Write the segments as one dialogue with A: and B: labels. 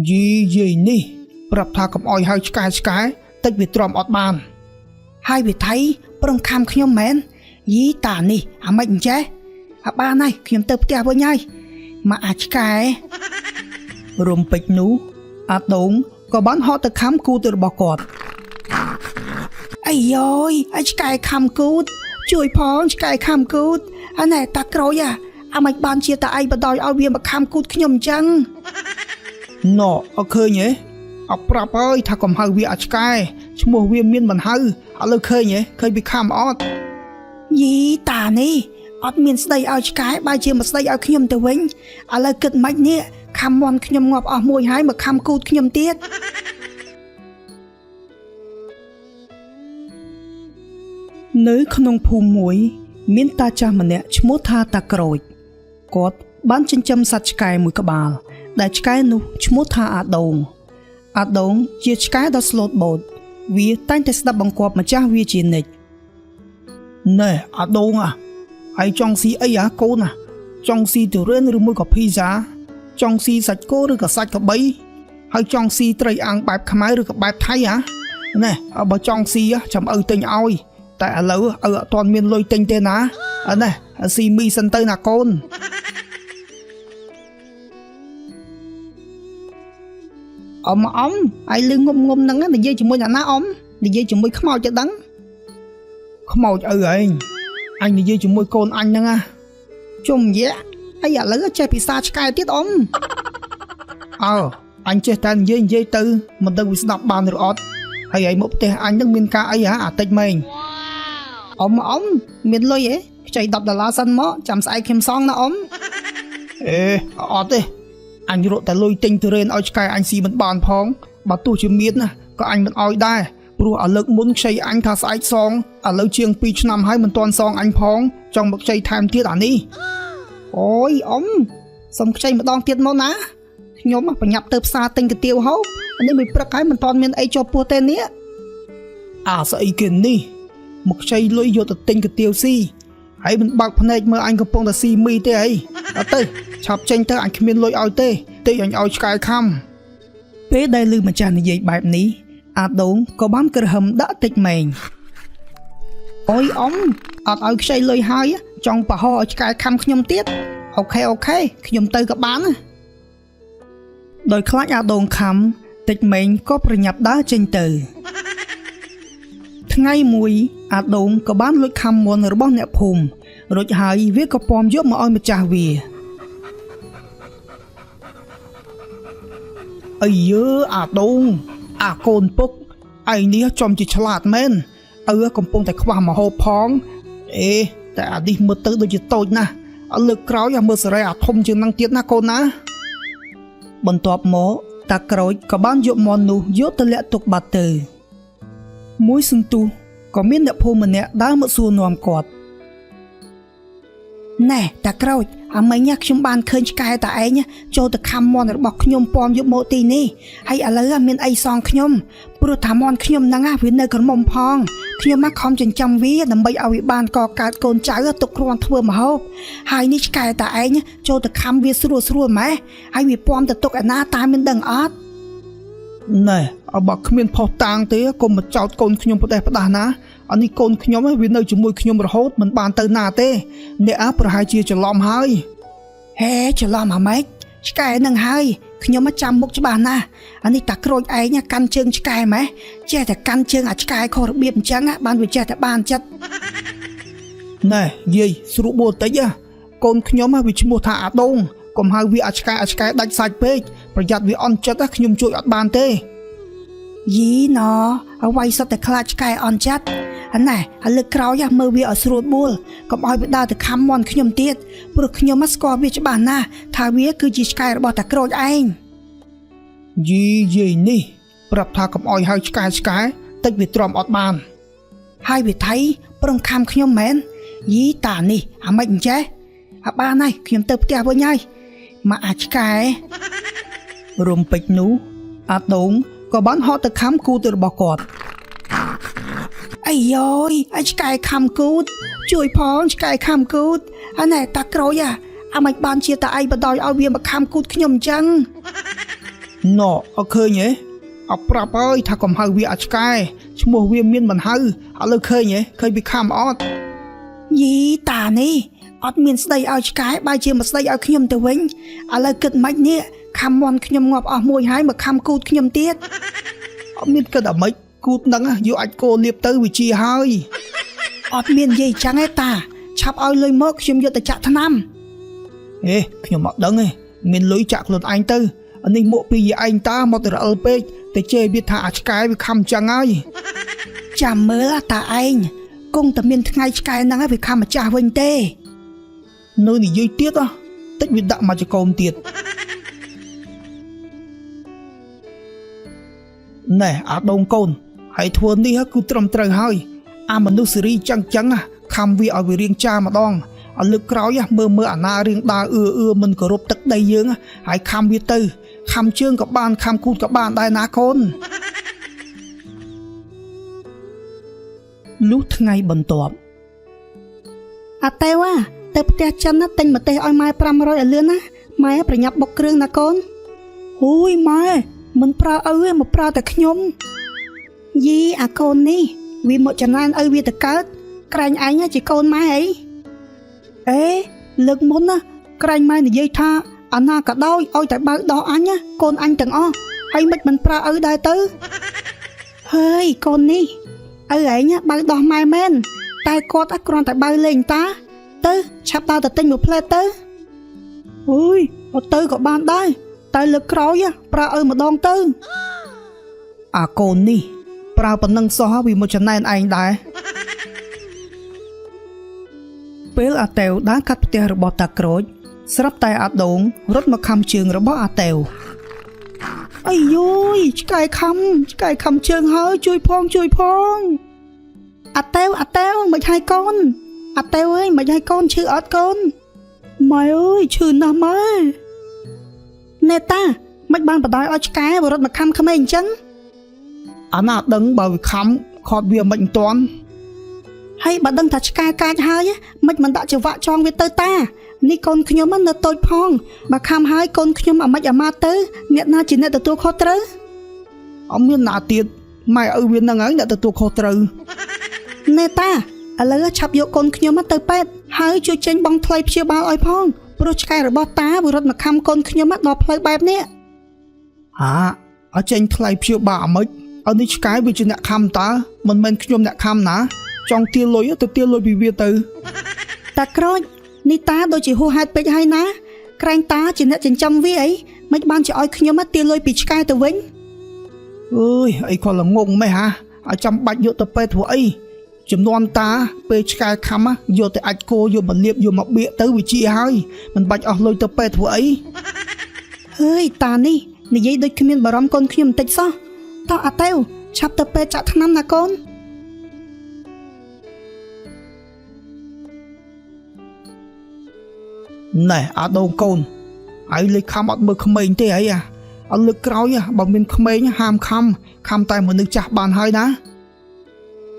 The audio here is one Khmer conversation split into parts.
A: យីនេះប្រាប់ថាកុំអោយហៅឆ្កែតិចវាទ្រាំអត់បានហើយវាថៃប្រងខំខ្ញុំមែនយីតានេះអាម៉េចអញ្ចេះអាបានហើយខ្ញុំទៅផ្ទះវិញហើយមកអាឆ្កែរំពេចនោះអាដូងក៏បានហត់ទៅខំគូទៅរបស់គាត់អាយយអាឆ្កែខំគូតជួយផងឆ្កែខំគូតអាណែតាក្រូចអាមិនបានជាតាឯងបដ ாய் ឲ្យវាមកខំគូតខ្ញុំអញ្ចឹងណ៎អត់ឃើញទេអត់ប្រាប់ហើយថាកុំហៅវាអាឆ្កែឈ្មោះវាមានមិនហៅឥឡូវឃើញវាខំអត់យីតានេះអត់មានស្ដីឲ្យឆ្កែបើជាមកស្ដីឲ្យខ្ញុំទៅវិញឥឡូវគិតមិននេះខំមន់ខ្ញុំងាប់អស់មួយហើយមកខំគូតខ្ញុំទៀតនៅក្នុងភូមិមួយមានតាចាស់ម្នាក់ឈ្មោះថាតាក្រូចគាត់បានចិញ្ចឹមសត្វឆ្កែមួយក្បាលដែលឆ្កែនោះឈ្មោះថាអាដូងជាឆ្កែដ៏ស្លូតបូតវាតែងតែស្ដាប់បង្គាប់ម្ចាស់វាជានិច្ចណែអាដូងហើយចង់ស៊ីអីកូនចង់ស៊ីទុរេនឬមួយក៏ភីហ្សាចង់ស៊ីសាច់គោឬក៏សាច់ក្របីហើយចង់ស៊ីត្រីអាំងបែបខ្មែរឬក៏បែបថៃណែបើចង់ស៊ីចាំឪទិញឲ្យតែឥឡូវឪអត់ទាន់មានលុយទិញទេណាណែស៊ីមីសិនទៅណាកូនអ៊ំឲ្យលឺងុំហ្នឹងនិយាយជាមួយអ្នកណាអ៊ំនិយាយជាមួយខ្មោចទៅដឹងខ្មោចឪឯងអញនិយាយជាមួយកូនអញហ្នឹងជុំយៈហើយឥឡូវចេះភាសាឆ្កែទៀតអ៊ំអញចេះតែនិយាយទៅមិនដឹងវាស្ដាប់បានឬអត់ហើយឯងមកផ្ទះអញហ្នឹងមានការអីអាតិចមែងអ៊ំមានលុយខ្ចី$10សិនមកចាំស្អែកខ្ញុំសងណាអ៊ំអត់ទេអញរកតែលុយទិញទុរេនឲ្យឆ្កែអញស៊ីមិនបានផងបើទោះជាមានណាក៏អញមិនឲ្យដែរព្រោះឥឡូវមុនខ្ចីអញថាស្អែកសងឥឡូវជាង2ឆ្នាំហើយមិនទាន់សងអញផងចង់មកខ្ចីថែមទៀតអានេះអូយអ៊ំសុំខ្ចីម្ដងទៀតមកណាខ្ញុំប្រញាប់ទៅផ្សារទិញកាទៀវហូបនេះមិនព្រឹកហើយមិនទាន់មានអីជាប់ពោះទេនេះស្អីគេនេះមកខ្ចីលុយយកទៅទិញកាទៀវស៊ីហើយមិនបើកភ្នែកមើលអញកំពុងតែស៊ីមីទេអីអត់ទៅឆាប់ចេញទៅអញគ្មានលុយឲ្យទេតិចអញឲ្យឆ្កែខំពេលដែលឮម្ចាស់និយាយបែបនេះអាដូងក៏បានក្រហមដាក់តិចម៉េងអូយអ៊ំអត់ឲ្យខ្ចីលុយហើយចង់ប្រហោឲ្យឆ្កែខំខ្ញុំទៀតអូខេខ្ញុំទៅក៏បានដោយខ្លាចអាដូងខំតិចម៉េងក៏ប្រញាប់ដើរចេញទៅថ្ងៃមួយអាដូងក៏បានលួចខំមន់របស់អ្នកភូមិរួចហើយវាក៏ពំយកមកឲ្យម្ចាស់វាអាយើអាដូងអាកូនពុកឯងនេះចំជាឆ្លាតមែនកំពុងតែខ្វះម្ហូបផងតែអានេះមើលទៅដូចជាតូចណាស់លើកក្រោយមើលសេរីអាធំជាងនឹងទៀតណាកូនណាបន្ទាប់មកតាក្រូចក៏បានយកមន់នោះយកទៅលាក់ទុកបាត់ទៅមួយសន្ទុះក៏មានអ្នកភូមិម្នាក់ដើរមកសួរនាំគាត់ណែតាក្រូចអាមិញខ្ញុំបានឃើញឆ្កែតាឯងចូលទៅខំមន់របស់ខ្ញុំពំយកមកទីនេះហើយឥឡូវមានអីសងខ្ញុំព្រោះថាមន់ខ្ញុំហ្នឹងវានៅក្រមុំផងខ្ញុំខំចិញ្ចឹមវាដើម្បីឲ្យវាបានកកើតកូនចៅទុកគ្រាន់ធ្វើម្ហូបហើយនេះឆ្កែតាឯងចូលទៅខំវាស្រួលម៉េះហើយវាពំទៅទុកឯណាតាមានដឹងអត់ណែបើគ្មានផុសតាងទេកុំមកចោតកូនខ្ញុំផ្ដេសផ្ដាស់ណាអានេះកូនខ្ញុំវានៅជាមួយខ្ញុំរហូតមិនបានទៅណាទេអ្នកប្រហែលជាច្រឡំហើយច្រឡំអាម៉េចឆ្កែនឹងហើយខ្ញុំចាំមុខច្បាស់ណាស់អានេះតាក្រូចឯងកាន់ជើងឆ្កែម៉េះចេះតែកាន់ជើងអាឆ្កែខុសរបៀបអញ្ចឹងបានវាចេះតែបានចិត្តណែយាយស្រួលបួលតិចកូនខ្ញុំវាឈ្មោះថាអាដូងកុំហៅវាអាឆ្កែដាច់សាច់ពេកប្រយ័ត្នវាអន់ចិត្តខ្ញុំជួយអត់បានទេយីណអ្វីសុទ្ធតែខ្លាចឆ្កែអន់ចិត្តណែលើកក្រោយមើលវាឲ្យស្រួលបួលកុំឲ្យវាដើរទៅខំមន់ខ្ញុំទៀតព្រោះខ្ញុំស្គាល់វាច្បាស់ណាស់ថាវាគឺជាឆ្កែរបស់តាក្រូចឯងយីនេះប្រាប់ថាកុំឲ្យហៅឆ្កែតិចវាទ្រាំអត់បានហើយវាថៃប្រងខំខ្ញុំមែនយីតានេះអាម៉េចអញ្ចេះបានហើយខ្ញុំទៅផ្ទះវិញហើយមកអាឆ្កែរំពេចនោះអាដូងក៏បានហត់ទៅខំគូទៅរបស់គាត់អាយយអាឆ្កែខំគូតជួយផងឆ្កែខំគូតណែតាក្រូចអាមិនបានជាតាឯងបដ ாய் ឲ្យវាមកខំគូតខ្ញុំអញ្ចឹង
B: ណ៎អត់ឃើញទេអត់ប្រាប់ហើយថាកុំហៅវាអាចឆ្កែឈ្មោះវាមានមិនហៅឥឡូវឃើញទេឃើញវាខំអត់
A: យីតានេះអត់មានស្ដីឲ្យឆ្កែបែរជាមកស្ដីឲ្យខ្ញុំទៅវិញឥឡូវគិតមិននេះខំមន់ខ្ញុំងាប់អស់មួយហើយមកខំគូតខ្ញុំទៀត
B: អត់មានគិតអ្មិចគូតហ្នឹងយកអាចគោលៀបទៅវាជាហើយ
A: អត់មាននិយាយចឹងទេតាឆាប់ឲ្យលុយមកខ្ញុំយកទៅចាក់ថ្នាំ
B: ខ្ញុំអត់ដឹងទេមានលុយចាក់ខ្លួនឯងទៅអានេះមកពីយាយឯងតាមកទៅរអិលពេកតែជេរវាថាអាឆ្កែវាខំចឹងហើយ
A: ចាំមើលតាឯងគង់តែមានថ្ងៃឆ្កែហ្នឹងហើយវាខំម្ចាស់វិញទេ
B: នៅនិយាយទៀតតិចវាដាក់មកចកោមទៀតណែអាដងកូនហើយធ្វើនេះគឺត្រឹមត្រូវហើយអាមនុស្សសេរីចឹងខំវាឲ្យវារៀងចាម្ដងឲ្យលើកក្រោយមើលអាណារៀងដើរមិនគោរពទឹកដីយើងហើយខំវាទៅខំជើងក៏បានខំគូតក៏បានដែរណាកូន
A: លុះថ្ងៃបន្ទាប់អាតេវទៅផ្ទះចិនទិញម្ទេសឲ្យម៉ែ500ឲ្យលឿនណាម៉ែប្រញាប់បុកគ្រឿងណាកូនអូយម៉ែមិនប្រើឪទេមកប្រើតែខ្ញុំយីអាកូននេះវាមកចំណានឪវាទៅកើតក្រែងឯងជាកូនម៉ែអីលើកមុនណាក្រែងម៉ែនិយាយថាអាណាក៏ដោយឲ្យតែបើកដោះអញកូនអញទាំងអស់ហើយមិនប្រើឪដែរទៅហើយកូននេះឪឯងបើកដោះម៉ែមែនតែគាត់គ្រាន់តែបើលេងតាទៅឆាប់ដើរទៅទិញមួយផ្លែទៅអូយអត់ទៅក៏បានដែរតែលើកក្រោយប្រើឪម្ដងទៅ
B: អាកូននេះប្រើប៉ុណ្ណឹងសោះវាមកចំណែនឯងដែរពេលអាតេវដើរកាត់ផ្ទះរបស់តាក្រូចស្រាប់តែអាដូងរត់មកខំជើងរបស់អាតេវ
A: អាយយឆ្កែខំជើងហើយជួយផងអាតេវមិនហើយកូនអាតេវអើយមិនហើយកូនឈឺអត់កូនម៉ែអើយឈឺណាស់ម៉ែណែតាមិនបានបដ ாய் ឲ្យឆ្កែរត់មកខំក្មេងអញ្ចឹង
B: អាណាដឹងបើវាខំខត់វាមិនតាន់
A: ហើយបើដឹងថាឆ្កែកាចហើយមិនដាក់ចង្វាក់ចងវាទៅតានេះកូនខ្ញុំនៅតូចផងបើខំហើយកូនខ្ញុំអាម៉ាទៅអ្នកណាជាអ្នកទទួលខុសត្រូវ
B: អត់មានណាទៀតម៉ែឪវានឹងហើយអ្នកទទួលខុសត្រូវ
A: ណែតាឥឡូវឆាប់យកកូនខ្ញុំទៅពេទ្យហើយជួយចេញបង់ថ្លៃព្យាបាលឲ្យផងព្រោះឆ្កែរបស់តាវារត់មកខំកូនខ្ញុំដល់ផ្លូវបែបនេះ
B: អត់ចេញថ្លៃព្យាបាលអាម៉េចឲ្យនេះឆ្កែវាជាអ្នកខំតាមិនមែនខ្ញុំអ្នកខំណាចង់ទាលលុយទៅទាលលុយពីវាទៅ
A: តាក្រូចនេះតាដូចជាហួសហេតុពេកហើយណាក្រែងតាជាអ្នកចិញ្ចឹមវាអីមិនបានជាឲ្យខ្ញុំទាលលុយពីឆ្កែទៅវិញ
B: អើយអីក៏ល្ងងម៉េះឲ្យចាំបាច់យកទៅពេទ្យធ្វើអីចំនួនតាពេលឆ្កែខំយកទៅអាចគោយកមកលាបយកមកបៀកទៅវាជាហើយមិនបាច់អស់លុយទៅពេទ្យធ្វើអី
A: ហើយតានេះនិយាយដូចគ្មានបារម្ភកូនខ្ញុំបន្តិចសោះតោះអាតេវឆាប់ទៅពេទ្យចាក់ថ្នាំណាកូន
B: ណែអាដូងកូនហើយលេខខំអត់មើលក្មេងទេអីអត់លើកក្រោយបើមានក្មេងហាមខំតែមនុស្សចាស់បានហើយណា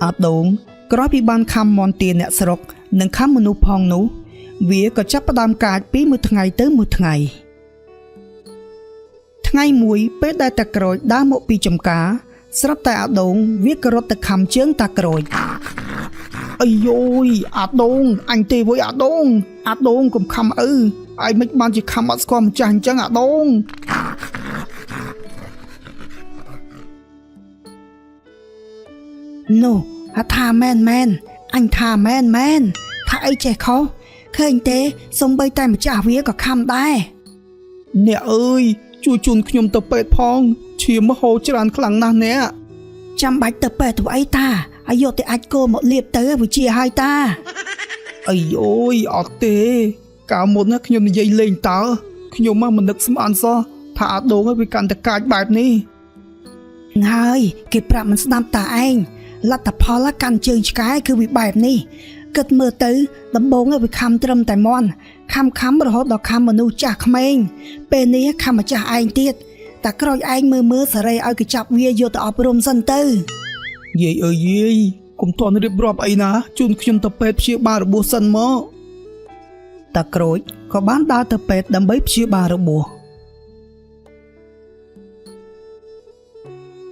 B: អាដូងក្រោយពីបានខំមន់ទាអ្នកស្រុកនិងខំមនុស្សផងនោះវាក៏ចាប់ផ្ដើមកាចពីមួយថ្ងៃទៅមួយថ្ងៃថ្ងៃមួយពេលដែលតាក្រូចដើរមកពីចំការស្រាប់តែអាដូងវាក៏រត់ទៅខំជើងតាក្រូចអាយយអាដូងអញទេវយអាដូងកុំខំឪឯងមិនបានជាខំអត់ស្គាល់ម្ចាស់អញ្ចឹងអាដូង
A: នោះថាមែនអញថាមែនថាអីចេះខុសឃើញទេសំបីតែម្ចាស់វាក៏ខំដែរ
B: អ្នកអើយជួយជូនខ្ញុំទៅពេទ្យផងឈាមហូរច្រើនខ្លាំងណាស់អ្នក
A: ចាំបាច់ទៅពេទ្យធ្វើអីតាឲ្យយកទៅអាចគោមកលាបទៅវាជាហើយតា
B: អីអូយអត់ទេកាលមុនខ្ញុំនិយាយលេងតើខ្ញុំមិននឹកស្មានសោះថាអាដូងវាកាន់តែកាចបែបនេះ
A: ហើយគេប្រាប់មិនស្ដាប់តាឯងលទ្ធផលកាន់ជើងឆ្កែគឺវាបែបនេះគិតមើលទៅដំបងវាខំត្រឹមតែមន់ខំរហូតដល់ខំមនុស្សចាស់ក្មេងពេលនេះខំម្ចាស់ឯងទៀតតាក្រូចឯងមើលសេរីឲ្យគេចាប់វាយកទៅអប់រំសិនទៅ
B: យាយអើយយាយកុំតន់រៀបរាប់អីណាជូនខ្ញុំទៅពេទ្យព្យាបាលរបួសសិនមកតាក្រូចក៏បានដើរទៅពេទ្យដើម្បីព្យាបាលរបួស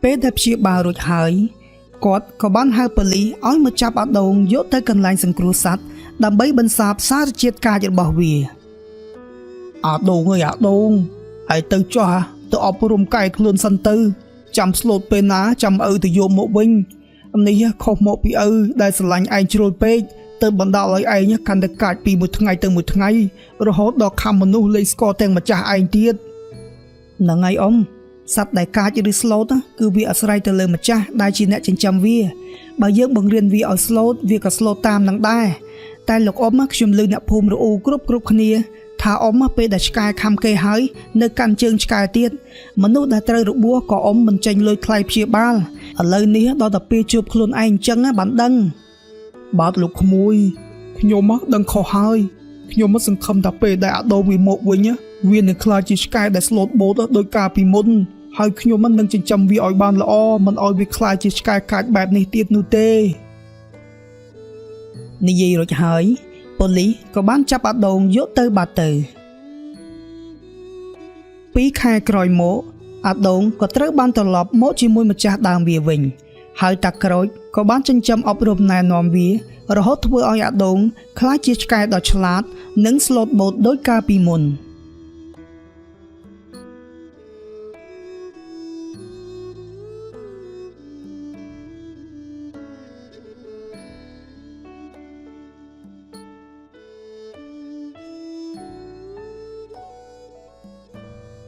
B: ពេលដែលព្យាបាលរួចហើយគាត់ក៏បានហៅប៉ូលីសឲ្យមកចាប់អាដូងយកទៅកន្លែងសង្គ្រោះសត្វដើម្បីបន្សាបសារជាតិកាចរបស់វាអាដូងអើយអាដូងហើយទៅចោះទៅអប់រំកែខ្លួនសិនទៅចាំស្លូតពេលណាចាំឪទៅយកមកវិញនេះខុសមកពីឪដែលស្រឡាញ់ឯងជ្រុលពេកទៅបណ្ដាលឲ្យឯងកាន់តែកាចពីមួយថ្ងៃទៅមួយថ្ងៃរហូតដល់ខំមនុស្សលេងស្គាល់ទាំងម្ចាស់ឯងទៀតហ្នឹងហើយអ៊ំសត្វដែលកាចឬស្លូតគឺវាអាស្រ័យទៅលើម្ចាស់ដែលជាអ្នកចិញ្ចឹមវាបើយើងបង្រៀនវាឲ្យស្លូតវាក៏ស្លូតតាមនឹងដែរតែលោកអ៊ំខ្ញុំឮអ្នកភូមិរអ៊ូគ្រប់គ្នាថាអ៊ំពេលដែលឆ្កែខំគេហើយនៅកាន់ជើងឆ្កែទៀតមនុស្សដែលត្រូវរបួសក៏អ៊ំមិនចេញលុយថ្លៃព្យាបាលឥឡូវនេះដល់តែពេលជួបខ្លួនឯងអញ្ចឹងបានដឹងបាទលោកក្មួយខ្ញុំដឹងខុសហើយខ្ញុំសង្ឃឹមថាពេលដែលអាដូងវាមកវិញវានឹងខ្លាចជាឆ្កែដែលស្លូតបូតដោយកាលពីមុនហើយខ្ញុំនឹងចិញ្ចឹមវាឲ្យបានល្អមិនឲ្យវាខ្លាចជាឆ្កែកាចបែបនេះទៀតនោះទេនិយាយរួចហើយប៉ូលីសក៏បានចាប់អាដូងយកទៅបាត់ទៅ2 ខែក្រោយមកអាដូងក៏ត្រូវបានត្រឡប់មកជាមួយម្ចាស់ដើមវាវិញហើយតាក្រូចក៏បានចិញ្ចឹមអប់រំណែនាំវារហូតធ្វើឲ្យអាដូងខ្លាចជាឆ្កែដ៏ឆ្លាតនិងស្លូតបូតដោយកាលពីមុន